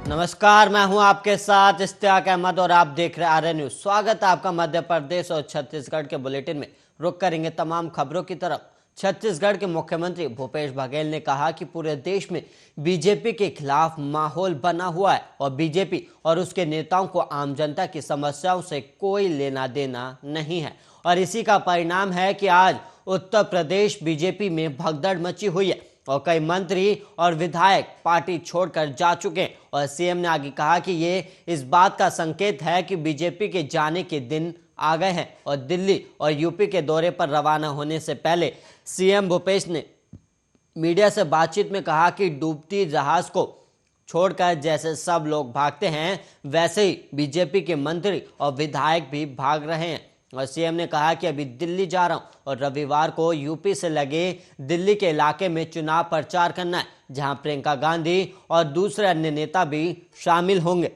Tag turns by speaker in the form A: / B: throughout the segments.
A: नमस्कार, मैं हूं आपके साथ इश्तियाक अहमद और आप देख रहे आर्य न्यूज। स्वागत है आपका मध्य प्रदेश और छत्तीसगढ़ के बुलेटिन में। रुक करेंगे तमाम खबरों की तरफ। छत्तीसगढ़ के मुख्यमंत्री भूपेश बघेल ने कहा कि पूरे देश में बीजेपी के खिलाफ माहौल बना हुआ है और बीजेपी और उसके नेताओं को आम जनता की समस्याओं से कोई लेना देना नहीं है और इसी का परिणाम है कि आज उत्तर प्रदेश बीजेपी में भगदड़ मची हुई है और कई मंत्री और विधायक पार्टी छोड़कर जा चुके हैं। और सीएम ने आगे कहा कि ये इस बात का संकेत है कि बीजेपी के जाने के दिन आ गए हैं और दिल्ली और यूपी के दौरे पर रवाना होने से पहले सीएम भूपेश ने मीडिया से बातचीत में कहा कि डूबती जहाज को छोड़कर जैसे सब लोग भागते हैं वैसे ही बीजेपी के मंत्री और विधायक भी भाग रहे हैं। और सीएम ने कहा कि अभी दिल्ली जा रहा हूं और रविवार को यूपी से लगे दिल्ली के इलाके में चुनाव प्रचार करना है, जहां प्रियंका गांधी और दूसरे अन्य नेता भी शामिल होंगे।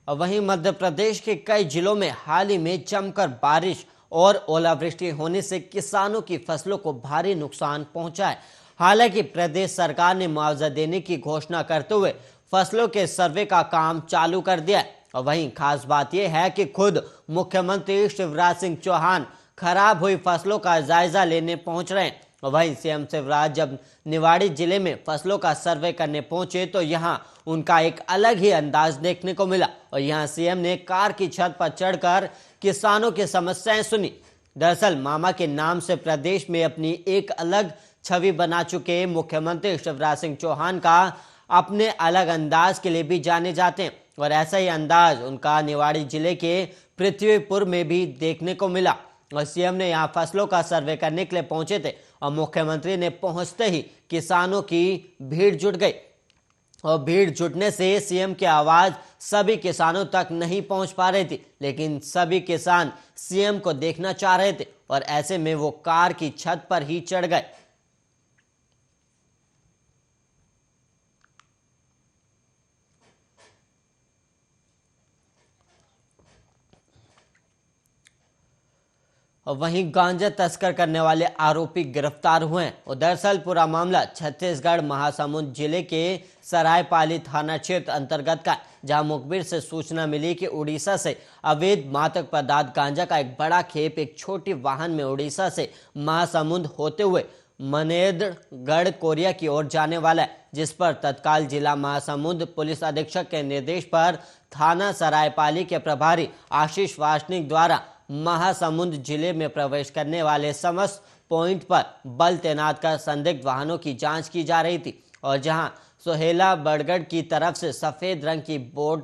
A: और वहीं मध्य प्रदेश के कई जिलों में हाल ही में जमकर बारिश और ओलावृष्टि होने से किसानों की फसलों को भारी नुकसान पहुंचा है। हालांकि प्रदेश सरकार ने मुआवजा देने की घोषणा करते हुए फसलों के सर्वे का काम चालू कर दिया है। और वहीं खास बात यह है कि खुद मुख्यमंत्री शिवराज सिंह चौहान खराब हुई फसलों का जायजा लेने पहुंच रहे हैं। और वहीं सीएम शिवराज जब निवाड़ी जिले में फसलों का सर्वे करने पहुंचे तो यहां उनका एक अलग ही अंदाज देखने को मिला और यहां सीएम ने कार की छत पर चढ़कर किसानों की समस्याएं सुनी। दरअसल मामा के नाम से प्रदेश में अपनी एक अलग छवि बना चुके मुख्यमंत्री शिवराज सिंह चौहान का अपने अलग अंदाज के लिए भी जाने जाते हैं और ऐसा ही अंदाज उनका निवाड़ी जिले के पृथ्वीपुर में भी देखने को मिला। और सीएम ने यहां फसलों का सर्वे करने के लिए पहुंचे थे और मुख्यमंत्री ने पहुंचते ही किसानों की भीड़ जुट गई और भीड़ जुटने से सीएम की आवाज सभी किसानों तक नहीं पहुंच पा रही थी, लेकिन सभी किसान सीएम को देखना चाह रहे थे और ऐसे में वो कार की छत पर ही चढ़ गए। और वहीं गांजा तस्कर करने वाले आरोपी गिरफ्तार हुए हैं। और दरअसल पूरा मामला छत्तीसगढ़ महासमुंद जिले के सरायपाली थाना क्षेत्र अंतर्गत का, जहां मुखबिर से सूचना मिली कि उड़ीसा से अवैध मादक पदार्थ गांजा का एक बड़ा खेप एक छोटी वाहन में उड़ीसा से महासमुंद होते हुए मनेन्द्रगढ़ कोरिया की ओर जाने वाला है, जिस पर तत्काल जिला महासमुंद पुलिस अधीक्षक के निर्देश पर थाना सरायपाली के प्रभारी आशीष वासनिक द्वारा महासमुंद जिले में प्रवेश करने वाले समस्त पॉइंट पर बल तैनात कर संदिग्ध वाहनों की जांच की जा रही थी। और जहां सोहेला बड़गढ़ की तरफ से सफेद रंग की बोर्ड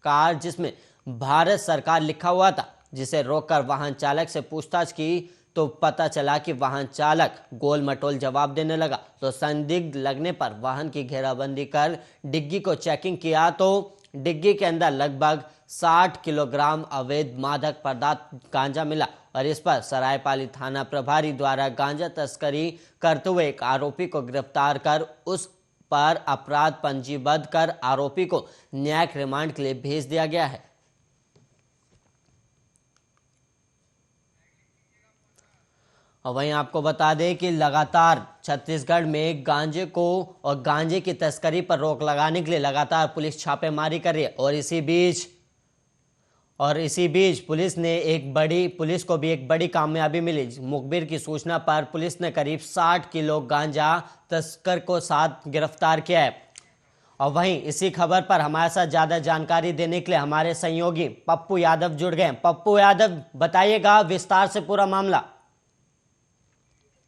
A: कार जिसमें भारत सरकार लिखा हुआ था, जिसे रोककर वाहन चालक से पूछताछ की तो पता चला कि वाहन चालक गोल मटोल जवाब देने लगा। तो संदिग्ध लगने पर वाहन की घेराबंदी कर डिग्गी को चेकिंग किया तो डिग्गी के अंदर लगभग 60 किलोग्राम अवैध मादक पदार्थ गांजा मिला और इस पर सरायपाली थाना प्रभारी द्वारा गांजा तस्करी करते हुए एक आरोपी को गिरफ्तार कर उस पर अपराध पंजीबद्ध कर आरोपी को न्यायिक रिमांड के लिए भेज दिया गया है। और वहीं आपको बता दें कि लगातार छत्तीसगढ़ में गांजे को और गांजे की तस्करी पर रोक लगाने के लिए लगातार पुलिस छापेमारी कर रही है और इसी बीच पुलिस को भी एक बड़ी कामयाबी मिली। मुखबिर की सूचना पर पुलिस ने करीब 60 किलो गांजा तस्कर को साथ गिरफ्तार किया है। और वहीं इसी खबर पर हमारे साथ ज्यादा जानकारी देने के लिए हमारे सहयोगी पप्पू यादव जुड़ गए। पप्पू यादव, बताइएगा विस्तार से पूरा मामला।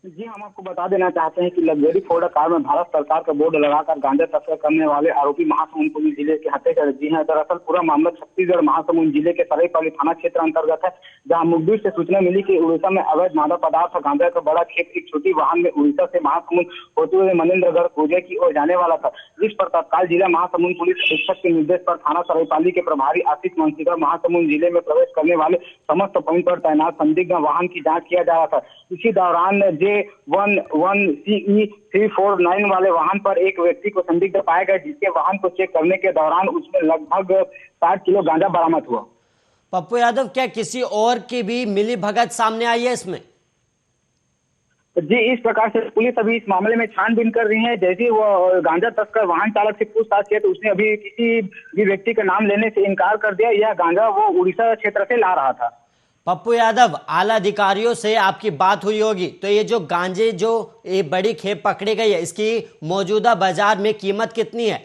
B: जी, हम आपको बता देना चाहते हैं कि लग्जरी फोर्ड कार में भारत सरकार का बोर्ड लगाकर गांजा तस्कर करने वाले आरोपी महासमुंद पुलिस जिले के हत्या कर दी है। दरअसल पूरा मामला छत्तीसगढ़ महासमुंद जिले के सरायपाली थाना क्षेत्र अंतर्गत है, जहां मुखबिर से सूचना मिली कि उड़ीसा में अवैध मादक पदार्थ और गांजा का बड़ा खेप एक छोटी वाहन में उड़ीसा से महासमुंद होते हुए मनेन्द्रगढ़ कोरिया की ओर जाने वाला था, जिस पर तत्काल जिला महासमुंद पुलिस अधीक्षक के निर्देश पर थाना सरायपाली के प्रभारी आशीष वासनिक महासमुंद जिले में प्रवेश करने वाले समस्त पॉइंट पर तैनात संदिग्ध वाहन की जाँच किया जा रहा था। इसी दौरान J11CE349 वाले वाहन पर एक व्यक्ति को संदिग्ध पाया गया, जिसके वाहन को चेक करने के दौरान उसमें लगभग 60 किलो गांजा बरामद हुआ।
A: पप्पू यादव, क्या किसी और की भी मिली भगत सामने आई है इसमें?
B: जी, इस प्रकार से पुलिस अभी इस मामले में छानबीन कर रही है। जैसे ही वो गांजा तस्कर वाहन चालक से पूछताछ किया तो उसने अभी किसी भी व्यक्ति का नाम लेने से इनकार कर दिया। यह गांजा वो उड़ीसा क्षेत्र से ला रहा था।
A: पप्पू यादव, आला अधिकारियों से आपकी बात हुई होगी, तो ये जो गांजे जो ये बड़ी खेप पकड़ी गई है, इसकी मौजूदा बाजार में कीमत कितनी है?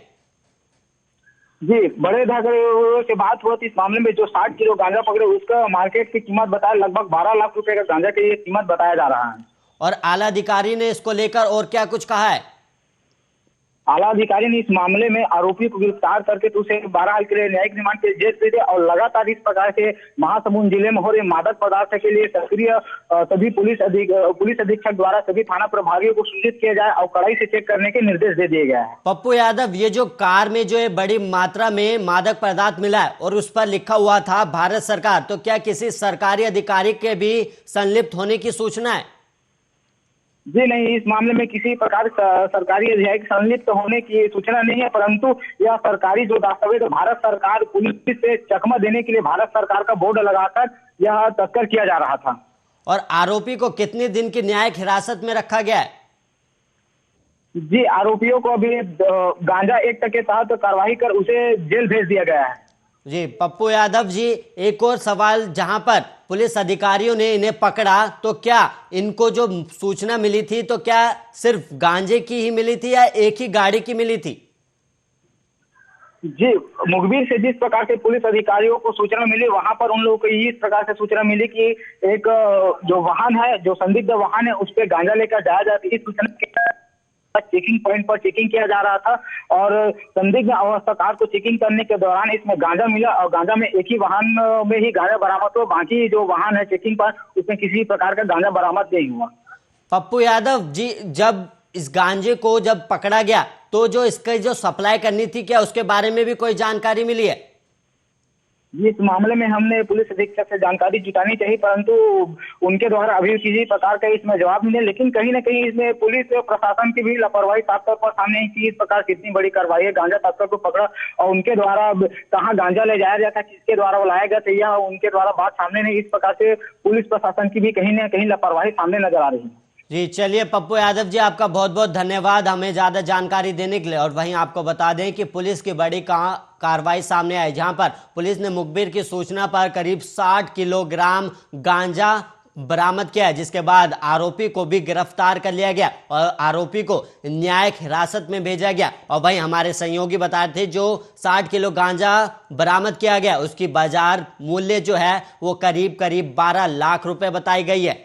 B: जी, बड़े अधिकारियों से बात हुआ तो इस मामले में जो 60 किलो गांजा पकड़े उसका मार्केट की कीमत बताया लगभग 12 लाख रुपए का गांजा की ये कीमत बताया जा रहा है।
A: और आला अधिकारी ने इसको लेकर और क्या कुछ कहा है?
B: आला अधिकारी ने इस मामले में आरोपी को गिरफ्तार करके तो उसे 12 साल के लिए न्यायिक रिमांड के जेल भेज दिया और लगातार इस प्रकार से महासमुंद जिले में हो रहे मादक पदार्थ के लिए सक्रिय सभी पुलिस अधीक्षक द्वारा सभी थाना प्रभारियों को सूचित किया जाए और कड़ाई से चेक करने के निर्देश दे दिए गए हैं।
A: पप्पू यादव, ये जो कार में जो है बड़ी मात्रा में मादक पदार्थ मिला है और उस पर लिखा हुआ था भारत सरकार, तो क्या किसी सरकारी अधिकारी के भी संलिप्त होने की सूचना है?
B: जी नहीं, इस मामले में किसी प्रकार सरकारी अधिकारी संलिप्त होने की सूचना नहीं है, परंतु यह सरकारी जो दस्तावेज भारत सरकार पुलिस से चकमा देने के लिए भारत सरकार का बोर्ड लगाकर यह तस्कर किया जा रहा था।
A: और आरोपी को कितने दिन की न्यायिक हिरासत में रखा गया है?
B: जी, आरोपियों को अभी गांजा एक्ट के तहत कार्रवाई कर उसे जेल भेज दिया गया है।
A: जी पप्पू यादव जी, एक और सवाल, जहां पर पुलिस अधिकारियों ने इन्हें पकड़ा तो क्या इनको जो सूचना मिली थी तो क्या सिर्फ गांजे की ही मिली थी या एक ही गाड़ी की मिली थी?
B: जी, मुखबिर से जिस प्रकार से पुलिस अधिकारियों को सूचना मिली वहां पर उन लोगों को इस प्रकार से सूचना मिली कि एक जो वाहन है, जो संदिग्ध वाहन है, उस पर गांजा लेकर जाया जाता है। इस सूचना के चेकिंग पॉइंट पर चेकिंग किया जा रहा था और संदिग्ध अवस्था कार को चेकिंग करने के दौरान इसमें गांजा मिला और गांजा में एक ही वाहन में ही गांजा बरामद हुआ। बाकी जो वाहन है चेकिंग पर उसमें किसी प्रकार का गांजा बरामद नहीं हुआ।
A: पप्पू यादव जी, जब इस गांजे को जब पकड़ा गया तो जो इसका जो सप्लाई करनी थी, क्या उसके बारे में भी कोई जानकारी मिली है?
B: इस मामले में हमने पुलिस अधीक्षक से जानकारी जुटानी चाहिए, परंतु उनके द्वारा अभी किसी प्रकार का इसमें जवाब नहीं है। लेकिन कहीं ना कहीं इसमें पुलिस प्रशासन की भी लापरवाही साफ तौर पर सामने आई कि इस प्रकार कितनी बड़ी कार्रवाई है। गांजा तस्कर को पकड़ा और उनके द्वारा कहाँ गांजा ले जाया जाता, किसके द्वारा वो लाया गया था, यह उनके द्वारा बात सामने नहीं। इस प्रकार से पुलिस प्रशासन की भी कहीं ना कहीं लापरवाही सामने नजर आ रही है।
A: जी चलिए पप्पू यादव जी, आपका बहुत बहुत धन्यवाद हमें ज्यादा जानकारी देने के लिए। और वहीं आपको बता दें कि पुलिस की बड़ी कार्रवाई सामने आई, जहां पर पुलिस ने मुखबिर की सूचना पर करीब 60 किलोग्राम गांजा बरामद किया है, जिसके बाद आरोपी को भी गिरफ्तार कर लिया गया और आरोपी को न्यायिक हिरासत में भेजा गया। और वहीं हमारे सहयोगी बता रहे थे जो 60 किलो गांजा बरामद किया गया उसकी बाजार मूल्य जो है वो करीब 12 लाख रुपए बताई गई है।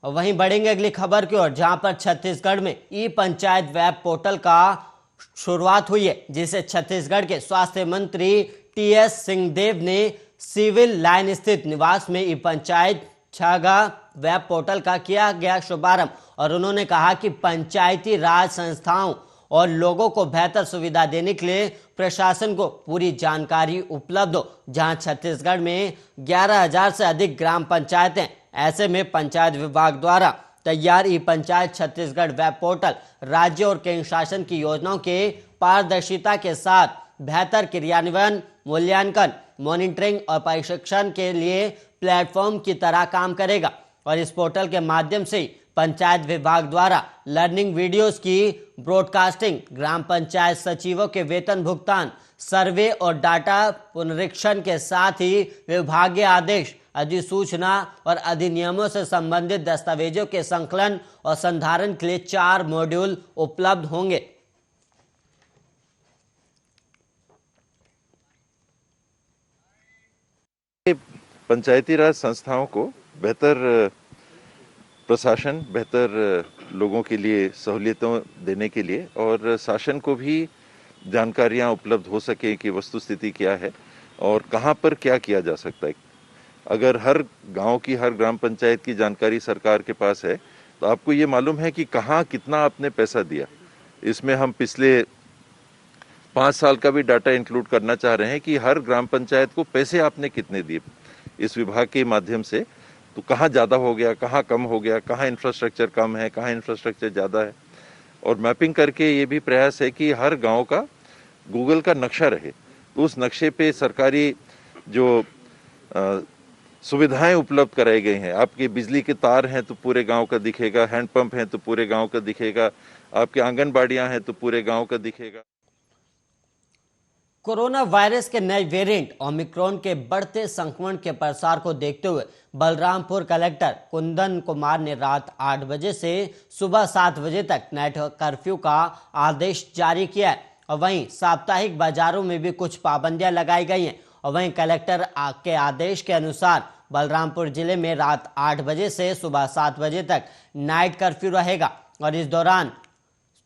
A: और वहीं बढ़ेंगे अगली खबर की ओर, जहां पर छत्तीसगढ़ में ई पंचायत वेब पोर्टल का शुरुआत हुई है, जिसे छत्तीसगढ़ के स्वास्थ्य मंत्री टीएस सिंहदेव ने सिविल लाइन स्थित निवास में ई पंचायत छागा वेब पोर्टल का किया गया शुभारंभ। और उन्होंने कहा कि पंचायती राज संस्थाओं और लोगों को बेहतर सुविधा देने के लिए प्रशासन को पूरी जानकारी उपलब्ध हो। जहां छत्तीसगढ़ में 11,000 से अधिक ग्राम पंचायतें, ऐसे में पंचायत विभाग द्वारा तैयार ई पंचायत छत्तीसगढ़ वेब पोर्टल राज्य और केंद्र शासन की योजनाओं के पारदर्शिता के साथ बेहतर क्रियान्वयन, मूल्यांकन, मॉनिटरिंग और प्रशिक्षण के लिए प्लेटफॉर्म की तरह काम करेगा। और इस पोर्टल के माध्यम से पंचायत विभाग द्वारा लर्निंग वीडियोस की ब्रॉडकास्टिंग, ग्राम पंचायत सचिवों के वेतन भुगतान, सर्वे और डाटा पुनरीक्षण के साथ ही विभागीय आदेश, अधिसूचना और अधिनियमों से संबंधित दस्तावेजों के संकलन और संधारण के लिए 4 मॉड्यूल उपलब्ध होंगे।
C: पंचायती राज संस्थाओं को बेहतर प्रशासन, बेहतर लोगों के लिए सहूलियतों देने के लिए और शासन को भी जानकारियां उपलब्ध हो सके कि वस्तुस्थिति क्या है और कहां पर क्या किया जा सकता है। अगर हर गांव की, हर ग्राम पंचायत की जानकारी सरकार के पास है तो आपको ये मालूम है कि कहां कितना आपने पैसा दिया। इसमें हम पिछले 5 साल का भी डाटा इंक्लूड करना चाह रहे हैं कि हर ग्राम पंचायत को पैसे आपने कितने दिए इस विभाग के माध्यम से, तो कहाँ ज़्यादा हो गया, कहाँ कम हो गया, कहाँ इंफ्रास्ट्रक्चर कम है, कहाँ इंफ्रास्ट्रक्चर ज़्यादा है। और मैपिंग करके ये भी प्रयास है कि हर गांव का गूगल का नक्शा रहे, तो उस नक्शे पे सरकारी जो सुविधाएं उपलब्ध कराई गई हैं। आपके बिजली के तार हैं तो पूरे गांव का दिखेगा, हैंडपंप हैं तो पूरे गांव का दिखेगा, आपके आंगनबाड़ियां हैं तो पूरे गांव का दिखेगा।
A: कोरोना वायरस के नए वेरिएंट ओमिक्रॉन के बढ़ते संक्रमण के प्रसार को देखते हुए बलरामपुर कलेक्टर कुंदन कुमार ने रात 8 बजे से सुबह 7 बजे तक नाइट कर्फ्यू का आदेश जारी किया है। और वहीं साप्ताहिक बाजारों में भी कुछ पाबंदियां लगाई गई हैं। और वहीं कलेक्टर के आदेश के अनुसार बलरामपुर जिले में रात 8 बजे से सुबह 7 बजे तक नाइट कर्फ्यू रहेगा। और इस दौरान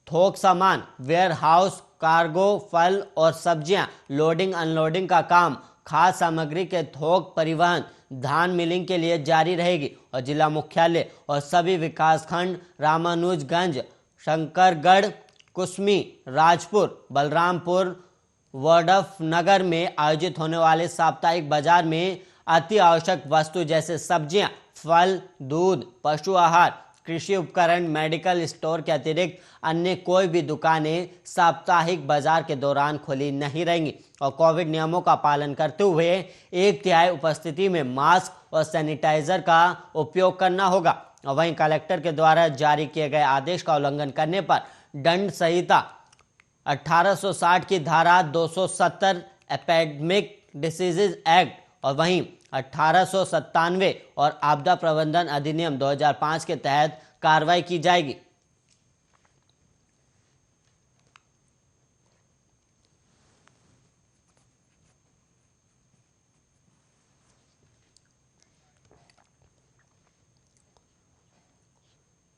A: थोक सामान, वेयर हाउस, कार्गो, फल और सब्जियां, लोडिंग अनलोडिंग का काम, खाद्य सामग्री के थोक परिवहन, धान मिलिंग के लिए जारी रहेगी। और जिला मुख्यालय और सभी विकासखंड रामानुजगंज, शंकरगढ़, कुसमी, राजपुर, बलरामपुर, वडफ नगर में आयोजित होने वाले साप्ताहिक बाजार में अति आवश्यक वस्तु जैसे सब्जियां, फल, दूध, पशु आहार, कृषि उपकरण, मेडिकल स्टोर के अतिरिक्त अन्य कोई भी दुकानें साप्ताहिक बाजार के दौरान खुली नहीं रहेंगी। और कोविड नियमों का पालन करते हुए 1/3 उपस्थिति में मास्क और सैनिटाइजर का उपयोग करना होगा। और वहीं कलेक्टर के द्वारा जारी किए गए आदेश का उल्लंघन करने पर दंड संहिता 1860 की धारा 270 एपिडेमिक डिसीजेज एक्ट और वहीं 1897 और आपदा प्रबंधन अधिनियम 2005 के तहत कार्रवाई की जाएगी।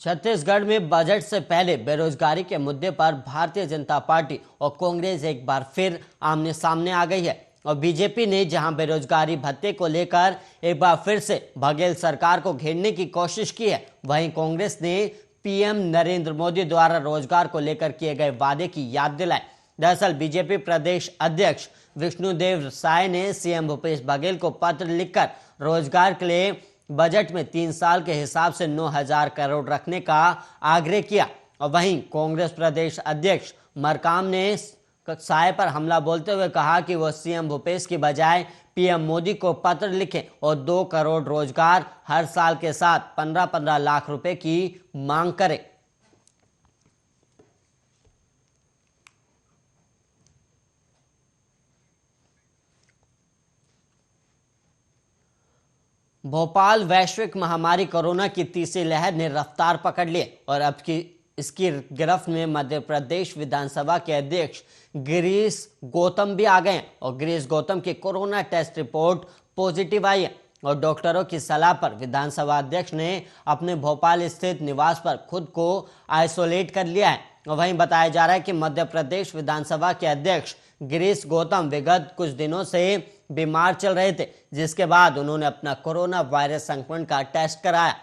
A: छत्तीसगढ़ में बजट से पहले बेरोजगारी के मुद्दे पर भारतीय जनता पार्टी और कांग्रेस एक बार फिर आमने सामने आ गई है। और बीजेपी ने जहां बेरोजगारी भत्ते को लेकर एक बार फिर से बघेल सरकार को घेरने की कोशिश की है, वहीं कांग्रेस ने पीएम नरेंद्र मोदी द्वारा रोजगार को लेकर किए गए वादे की याद दिलाई। दरअसल बीजेपी प्रदेश अध्यक्ष विष्णुदेव साय ने सीएम भूपेश बघेल को पत्र लिखकर रोजगार के लिए बजट में 3 साल के हिसाब से 9,000 करोड़ रखने का आग्रह किया। और वहीं कांग्रेस प्रदेश अध्यक्ष मरकाम ने साय पर हमला बोलते हुए कहा कि वो सीएम भूपेश की बजाय पीएम मोदी को पत्र लिखें और 2 करोड़ रोजगार हर साल के साथ 15-15 लाख रुपए की मांग करें। भोपाल वैश्विक महामारी कोरोना की तीसरी लहर ने रफ्तार पकड़ ली और अब की इसकी गिरफ्त में मध्य प्रदेश विधानसभा के अध्यक्ष गिरीश गौतम भी आ गए। और गिरीश गौतम की कोरोना टेस्ट रिपोर्ट पॉजिटिव आई है और डॉक्टरों की सलाह पर विधानसभा अध्यक्ष ने अपने भोपाल स्थित निवास पर खुद को आइसोलेट कर लिया है। और वहीं बताया जा रहा है कि मध्य प्रदेश विधानसभा के अध्यक्ष गिरीश गौतम विगत कुछ दिनों से बीमार चल रहे थे, जिसके बाद उन्होंने अपना कोरोना वायरस संक्रमण का टेस्ट कराया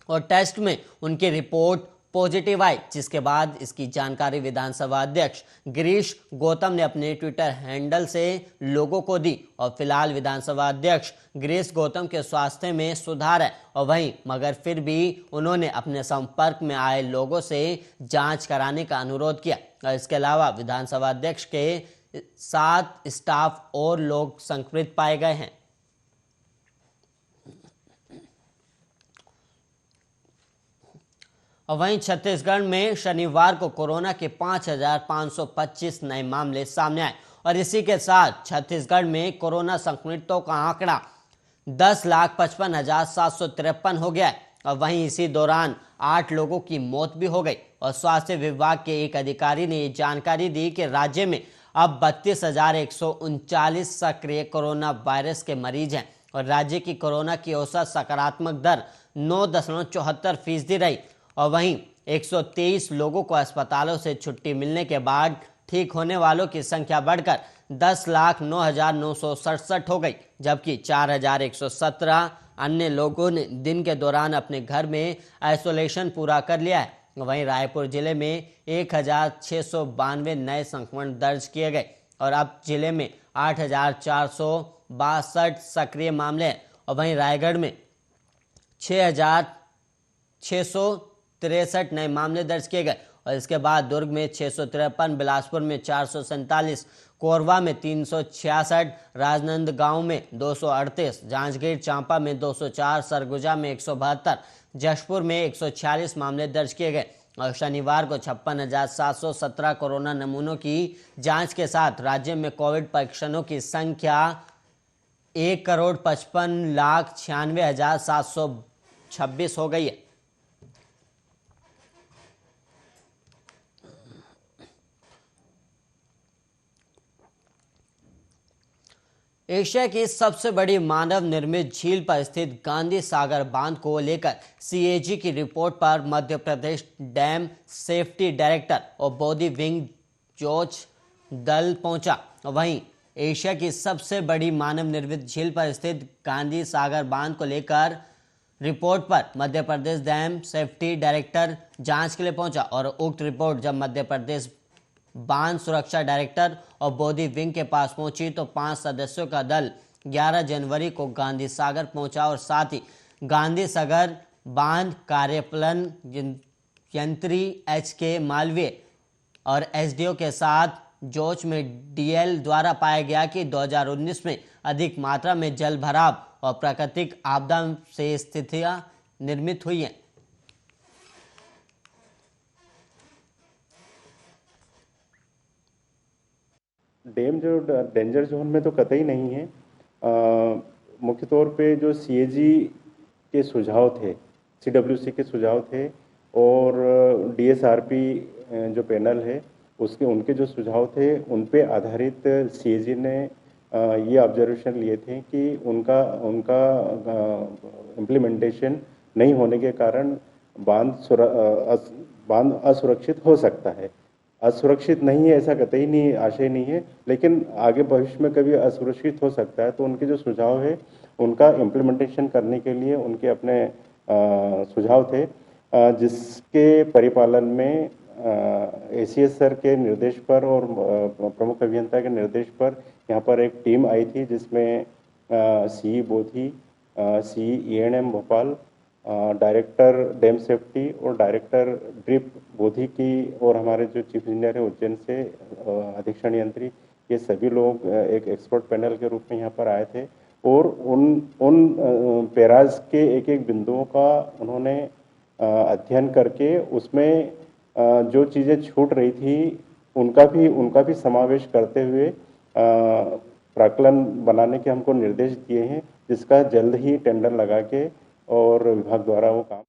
A: और टेस्ट में उनकी रिपोर्ट पॉजिटिव आई, जिसके बाद इसकी जानकारी विधानसभा अध्यक्ष गिरीश गौतम ने अपने ट्विटर हैंडल से लोगों को दी। और फिलहाल विधानसभा अध्यक्ष गिरीश गौतम के स्वास्थ्य में सुधार है और वहीं मगर फिर भी उन्होंने अपने संपर्क में आए लोगों से जांच कराने का अनुरोध किया। और इसके अलावा विधानसभा अध्यक्ष के 7 स्टाफ और लोग संक्रमित पाए गए हैं। और वहीं छत्तीसगढ़ में शनिवार को कोरोना के 5,525 नए मामले सामने आए और इसी के साथ छत्तीसगढ़ में कोरोना संक्रमितों का आंकड़ा 10,55,753 हो गया है। और वहीं इसी दौरान 8 लोगों की मौत भी हो गई। और स्वास्थ्य विभाग के एक अधिकारी ने ये जानकारी दी कि राज्य में अब 32,139 सक्रिय कोरोना वायरस के मरीज हैं और राज्य की कोरोना की औसत सकारात्मक दर 9.74% रही। और वहीं 123 लोगों को अस्पतालों से छुट्टी मिलने के बाद ठीक होने वालों की संख्या बढ़कर 10,09,967 हो गई, जबकि 4,117 अन्य लोगों ने दिन के दौरान अपने घर में आइसोलेशन पूरा कर लिया है। वहीं रायपुर जिले में 1,692 नए संक्रमण दर्ज किए गए और अब जिले में 8,462 सक्रिय मामले हैं। और वहीं रायगढ़ में 6,663 नए मामले दर्ज किए गए और इसके बाद दुर्ग में 653, बिलासपुर में 447, कोरबा में 366, राजनांदगांव में 238, जांजगीर चांपा में 204, सरगुजा में 172, जशपुर में 146 मामले दर्ज किए गए और शनिवार को 56,717 कोरोना नमूनों की जांच के साथ राज्य में कोविड परीक्षणों की संख्या 1,55,96,726 हो गई है। एशिया की सबसे बड़ी मानव निर्मित झील पर स्थित गांधी सागर बांध को लेकर सीएजी की रिपोर्ट पर Madhya Pradesh dam safety director और बौद्धी विंग जोच दल पहुंचा। वहीं एशिया की सबसे बड़ी मानव निर्मित झील पर स्थित गांधी सागर बांध को लेकर रिपोर्ट पर Madhya Pradesh dam safety director जांच के लिए पहुंचा और उक्त रिपोर्ट जब मध्य प्रदेश बांध सुरक्षा डायरेक्टर और बौद्धी विंग के पास पहुंची तो 5 सदस्यों का दल 11 जनवरी को गांधी सागर पहुंचा और साथ ही गांधी सागर बांध कार्यपालन यंत्री HK मालवीय और एसडीओ के साथ जोच में डीएल द्वारा पाया गया कि 2019 में अधिक मात्रा में जल भराव और प्राकृतिक आपदा से स्थितियां निर्मित हुई हैं।
D: डैम जो डेंजर जोन में तो कतई नहीं है। मुख्य तौर पे जो सीएजी के सुझाव थे, सीडब्ल्यूसी के सुझाव थे और डीएसआरपी जो पैनल है उनके जो सुझाव थे उन पे आधारित सीएजी ने ये ऑब्जर्वेशन लिए थे कि उनका इम्प्लीमेंटेशन नहीं होने के कारण बांध असुरक्षित हो सकता है। असुरक्षित नहीं है ऐसा कतई नहीं, आशय नहीं है, लेकिन आगे भविष्य में कभी असुरक्षित हो सकता है। तो उनके जो सुझाव है उनका इम्प्लीमेंटेशन करने के लिए उनके अपने सुझाव थे, जिसके परिपालन में एसीएस सर के निर्देश पर और प्रमुख अभियंता के निर्देश पर यहाँ पर एक टीम आई थी जिसमें CE BODHI, CE ENM Bhopal, director dam safety और डायरेक्टर ड्रिप बोधी की और हमारे जो चीफ इंजीनियर है उज्जैन से अधीक्षण यंत्री, ये सभी लोग एक एक्सपर्ट पैनल के रूप में यहाँ पर आए थे और उन पैराज के एक एक बिंदुओं का उन्होंने अध्ययन करके उसमें जो चीज़ें छूट रही थी उनका भी समावेश करते हुए प्राक्कलन बनाने के हमको निर्देश दिए हैं, जिसका जल्द ही टेंडर लगा के और विभाग द्वारा वो काम